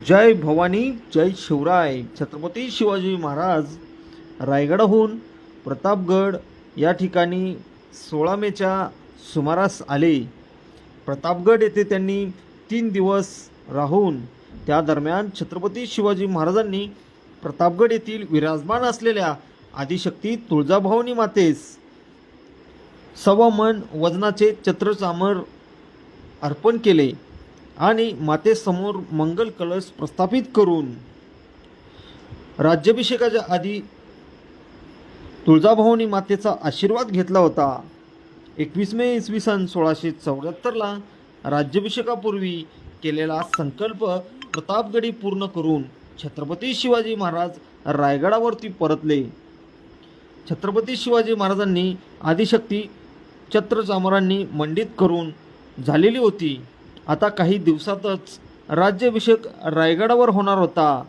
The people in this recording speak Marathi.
जय भवानी जय शिवराय. छत्रपती शिवाजी महाराज रायगडाहून प्रतापगड या ठिकाणी 16 मेच्या सुमारास आले. प्रतापगड येथे त्यांनी 3 दिवस राहून त्या दरम्यान छत्रपती शिवाजी महाराजांनी प्रतापगड येथील विराजमान असलेल्या आदिशक्ती तुळजाभवानी मातेस 1.25 मन वजनाचे छत्रचामर अर्पण केले आणि मातेसमोर मंगल कलश प्रस्थापित करून राज्याभिषेकाच्या आधी तुळजाभवानी मातेचा आशीर्वाद घेतला होता. 21 मे इसवी सन 1674ला राज्याभिषेकापूर्वी केलेला संकल्प प्रतापगडी पूर्ण करून छत्रपती शिवाजी महाराज रायगडावरती परतले. छत्रपती शिवाजी महाराजांनी आदिशक्ती छत्रचामरांनी मंडित करून झालेली होती. आता काही दिवसातच राज्याभिषेक रायगडावर होणार होता.